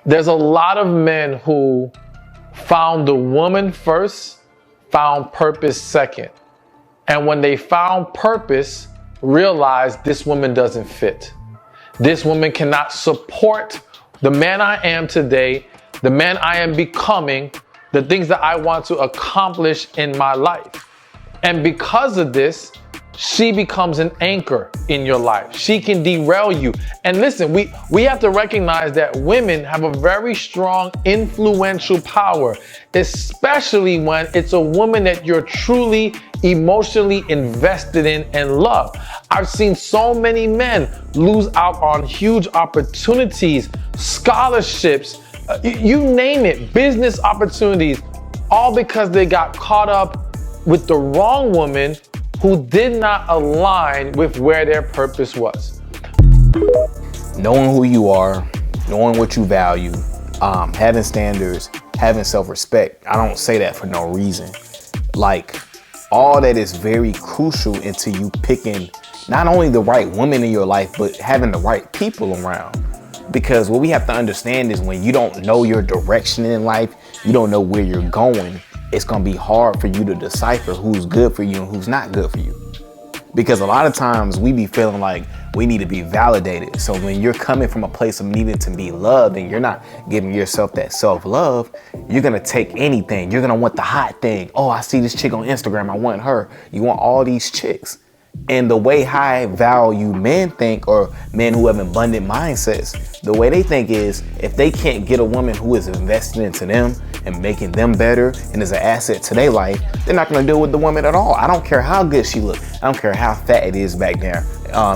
There's a lot of men who found the woman first, found purpose second. And when they found purpose, realized this woman doesn't fit. This woman cannot support the man I am today, the man I am becoming, the things that I want to accomplish in my life. And because of this, she becomes an anchor in your life. She can derail you. And listen, we have to recognize that women have a very strong influential power, especially when it's a woman that you're truly emotionally invested in and love. I've seen so many men lose out on huge opportunities, scholarships, you name it, business opportunities, all because they got caught up with the wrong woman who did not align with where their purpose was. Knowing who you are, knowing what you value, having standards, having self-respect. I don't say that for no reason. Like, all that is very crucial into you picking not only the right woman in your life, but having the right people around. Because what we have to understand is when you don't know your direction in life, you don't know where you're going, it's gonna be hard for you to decipher who's good for you and who's not good for you. Because a lot of times we be feeling like we need to be validated. So when you're coming from a place of needing to be loved and you're not giving yourself that self-love, you're gonna take anything. You're gonna want the hot thing. Oh, I see this chick on Instagram, I want her. You want all these chicks. And the way high value men think, or men who have abundant mindsets, the way they think is if they can't get a woman who is invested into them and making them better and is an asset to their life, they're not going to deal with the woman at all. I don't care how good she looks. I don't care how fat it is back there.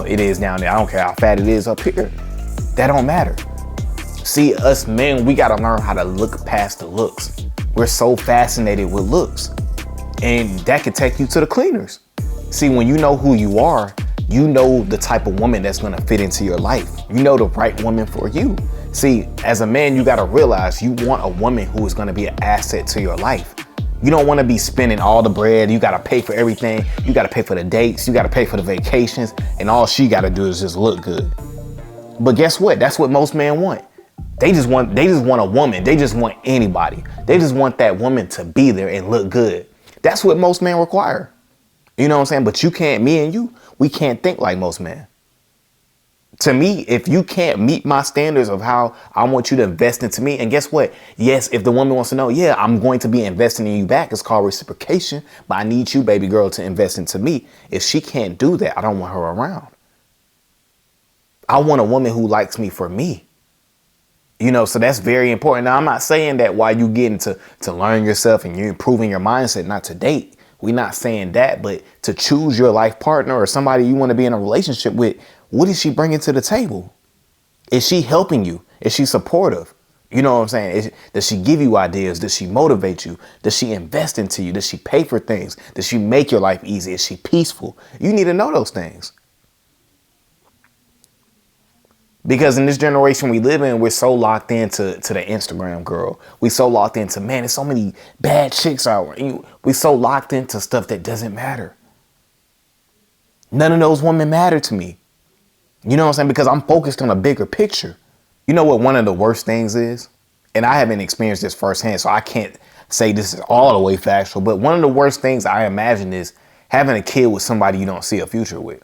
It is down there. I don't care how fat it is up here. That don't matter. See, us men, we got to learn how to look past the looks. We're so fascinated with looks, and that could take you to the cleaners. See, when you know who you are, you know the type of woman that's gonna fit into your life. You know the right woman for you. See, as a man, you gotta realize you want a woman who is gonna be an asset to your life. You don't wanna be spending all the bread. You gotta pay for everything. You gotta pay for the dates. You gotta pay for the vacations. And all she gotta do is just look good. But guess what? That's what most men want. They just want a woman. They just want anybody. They just want that woman to be there and look good. That's what most men require. You know what I'm saying? But you can't, me and you, we can't think like most men. To me, if you can't meet my standards of how I want you to invest into me, and guess what? Yes, if the woman wants to know, yeah, I'm going to be investing in you back. It's called reciprocation, but I need you, baby girl, to invest into me. If she can't do that, I don't want her around. I want a woman who likes me for me. You know, so that's very important. Now, I'm not saying that while you getting to learn yourself and you're improving your mindset, not to date. We're not saying that, but to choose your life partner or somebody you want to be in a relationship with, what is she bringing to the table? Is she helping you? Is she supportive? You know what I'm saying? Does she give you ideas? Does she motivate you? Does she invest into you? Does she pay for things? Does she make your life easy? Is she peaceful? You need to know those things. Because in this generation we live in, we're so locked into the Instagram girl. We so locked into, man, there's so many bad chicks out. We so locked into stuff that doesn't matter. None of those women matter to me. You know what I'm saying? Because I'm focused on a bigger picture. You know what one of the worst things is? And I haven't experienced this firsthand, so I can't say this is all the way factual. But one of the worst things I imagine is having a kid with somebody you don't see a future with.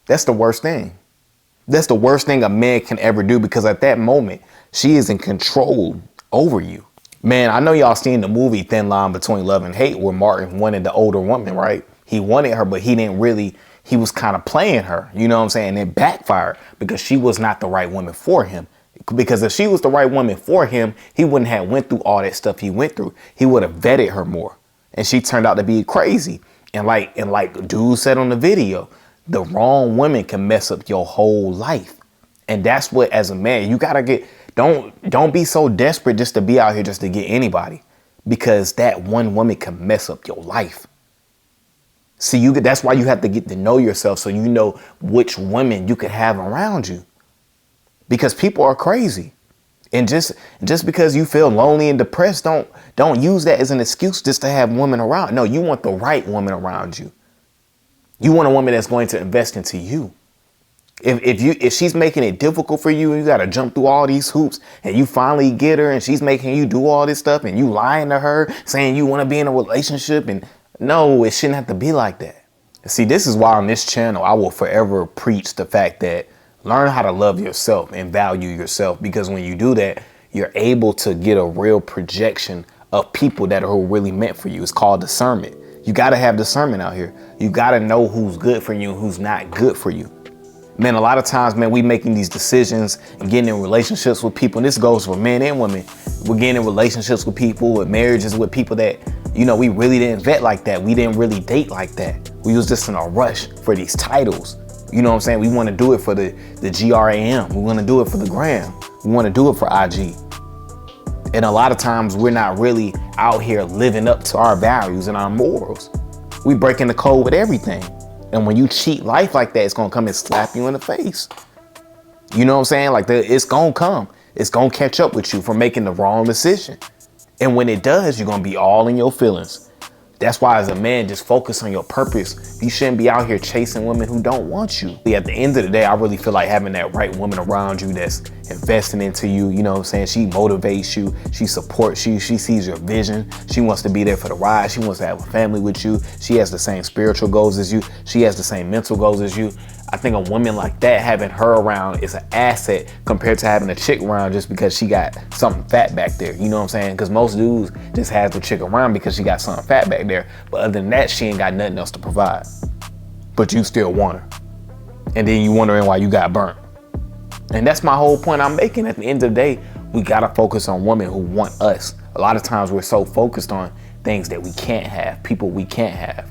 That's the worst thing. That's the worst thing a man can ever do, because at that moment, she is in control over you. Man, I know y'all seen the movie Thin Line Between Love and Hate, where Martin wanted the older woman, right? He wanted her, but he was kind of playing her, you know what I'm saying? And it backfired because she was not the right woman for him. Because if she was the right woman for him, he wouldn't have went through all that stuff he went through. He would have vetted her more. And she turned out to be crazy. And like dude said on the video, the wrong woman can mess up your whole life. And that's what, as a man, you gotta get, don't be so desperate just to be out here just to get anybody, because that one woman can mess up your life. See, that's why you have to get to know yourself, so you know which women you could have around you, because people are crazy. And just because you feel lonely and depressed, don't use that as an excuse just to have women around. No, you want the right woman around you. You want a woman that's going to invest into you. If she's making it difficult for you and you gotta jump through all these hoops and you finally get her and she's making you do all this stuff and you lying to her saying you want to be in a relationship, and no, it shouldn't have to be like that. See, this is why on this channel I will forever preach the fact that learn how to love yourself and value yourself, because when you do that, you're able to get a real projection of people that are really meant for you. It's called discernment. You got to have discernment out here. You got to know who's good for you and who's not good for you. Man, a lot of times, man, we making these decisions and getting in relationships with people, and this goes for men and women. We're getting in relationships with people, with marriages with people that, you know, we really didn't vet like that. We didn't really date like that. We was just in a rush for these titles. You know what I'm saying? We want to do it for the GRAM. We want to do it for the gram. We want to do it for IG. And a lot of times we're not really out here living up to our values and our morals. We breaking the code with everything. And when you cheat life like that, it's going to come and slap you in the face. You know what I'm saying? Like, it's going to come. It's going to catch up with you for making the wrong decision. And when it does, you're going to be all in your feelings. That's why as a man, just focus on your purpose. You shouldn't be out here chasing women who don't want you. At the end of the day, I really feel like having that right woman around you that's investing into you, you know what I'm saying? She motivates you, she supports you, she sees your vision, she wants to be there for the ride, she wants to have a family with you, she has the same spiritual goals as you, she has the same mental goals as you. I think a woman like that, having her around is an asset compared to having a chick around just because she got something fat back there. You know what I'm saying? Because most dudes just have the chick around because she got something fat back there. But other than that, she ain't got nothing else to provide. But you still want her. And then you wondering why you got burnt. And that's my whole point I'm making. At the end of the day, we gotta focus on women who want us. A lot of times we're so focused on things that we can't have, people we can't have,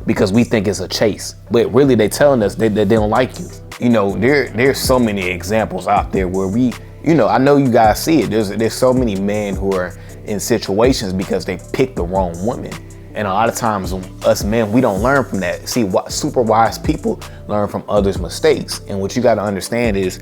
because we think it's a chase. But really they telling us that they don't like you. You know, there's so many examples out there where we, you know, I know you guys see it. There's so many men who are in situations because they picked the wrong woman. And a lot of times us men, we don't learn from that. See, super wise people learn from others' mistakes. And what you got to understand is,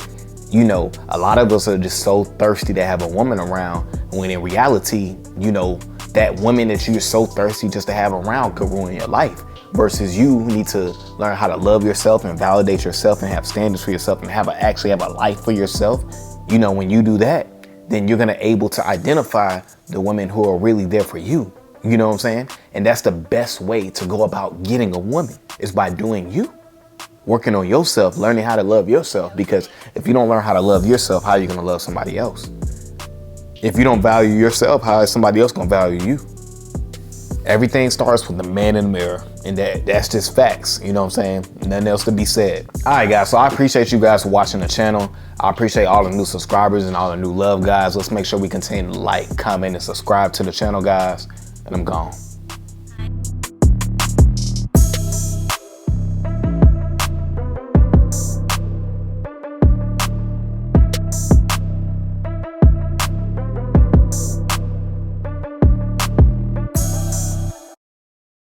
you know, a lot of us are just so thirsty to have a woman around, when in reality, you know, that woman that you're so thirsty just to have around could ruin your life. Versus you need to learn how to love yourself and validate yourself and have standards for yourself and actually have a life for yourself. You know, when you do that, then you're gonna able to identify the women who are really there for you. You know what I'm saying? And that's the best way to go about getting a woman, is by doing you. Working on yourself, learning how to love yourself. Because if you don't learn how to love yourself, how are you gonna love somebody else? If you don't value yourself, how is somebody else gonna value you? Everything starts with the man in the mirror, and that's just facts. You know what I'm saying? Nothing else to be said. All right, guys, so I appreciate you guys for watching the channel. I appreciate all the new subscribers and all the new love, guys. Let's make sure we continue to like, comment, and subscribe to the channel, guys. And I'm gone.